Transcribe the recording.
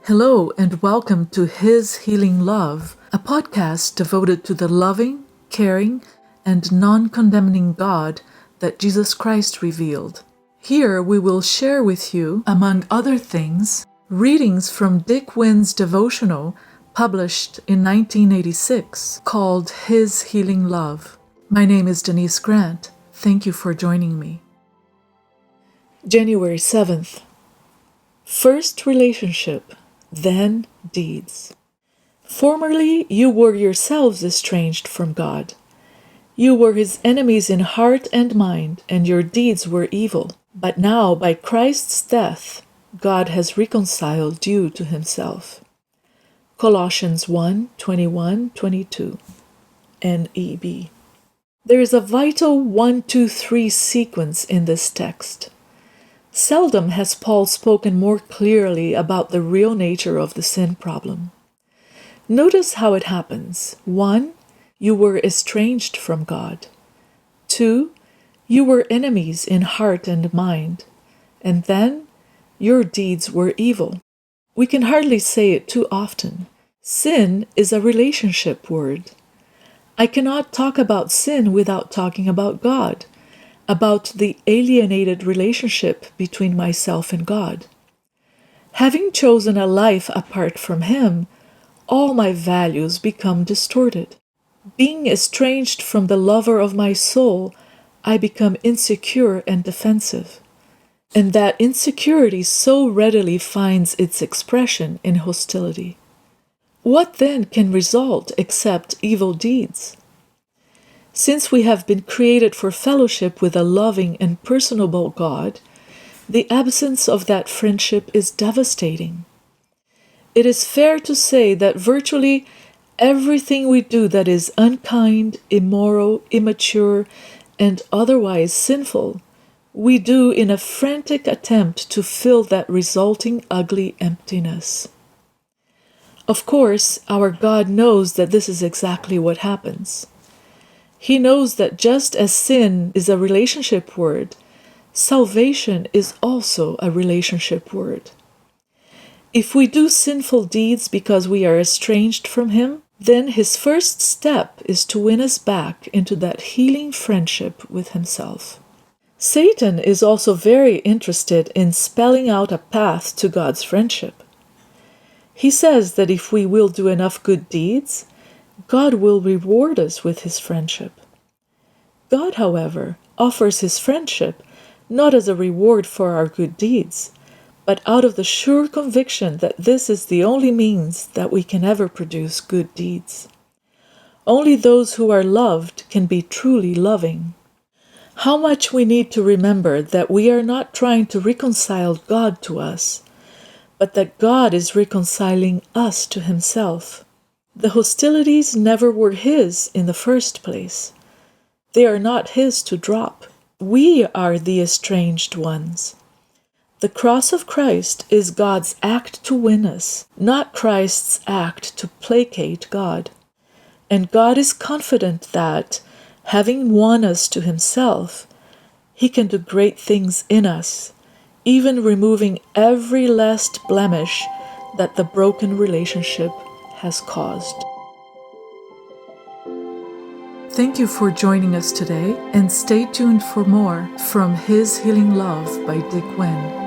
Hello and welcome to His Healing Love, a podcast devoted to the loving, caring, and non-condemning God that Jesus Christ revealed. Here we will share with you, among other things, readings from Dick Winn's devotional published in 1986 called His Healing Love. My name is Denise Grant. Thank you for joining me. January 7th. First relationship, then deeds. Formerly you were yourselves estranged from God. You were his enemies in heart and mind, and your deeds were evil. But now, by Christ's death, God has reconciled you to himself. Colossians 1:21-22 NEB. There is a vital 1-2-3 sequence in this text. Seldom has Paul spoken more clearly about the real nature of the sin problem. Notice how it happens. 1. You were estranged from God. 2. You were enemies in heart and mind. And then, your deeds were evil. We can hardly say it too often. Sin is a relationship word. I cannot talk about sin without talking about God, about the alienated relationship between myself and God. Having chosen a life apart from him, all my values become distorted. Being estranged from the lover of my soul, I become insecure and defensive. And that insecurity so readily finds its expression in hostility. What then can result except evil deeds? Since we have been created for fellowship with a loving and personable God, the absence of that friendship is devastating. It is fair to say that virtually everything we do that is unkind, immoral, immature, and otherwise sinful, we do in a frantic attempt to fill that resulting ugly emptiness. Of course, our God knows that this is exactly what happens. He knows that just as sin is a relationship word, salvation is also a relationship word. If we do sinful deeds because we are estranged from him, then his first step is to win us back into that healing friendship with himself. Satan is also very interested in spelling out a path to God's friendship. He says that if we will do enough good deeds, God will reward us with his friendship. God, however, offers his friendship not as a reward for our good deeds, but out of the sure conviction that this is the only means that we can ever produce good deeds. Only those who are loved can be truly loving. How much we need to remember that we are not trying to reconcile God to us, but that God is reconciling us to himself. The hostilities never were his in the first place. They are not his to drop. We are the estranged ones. The cross of Christ is God's act to win us, not Christ's act to placate God. And God is confident that, having won us to himself, he can do great things in us, even removing every last blemish that the broken relationship has caused. Thank you for joining us today, and stay tuned for more from His Healing Love by Dick Winn.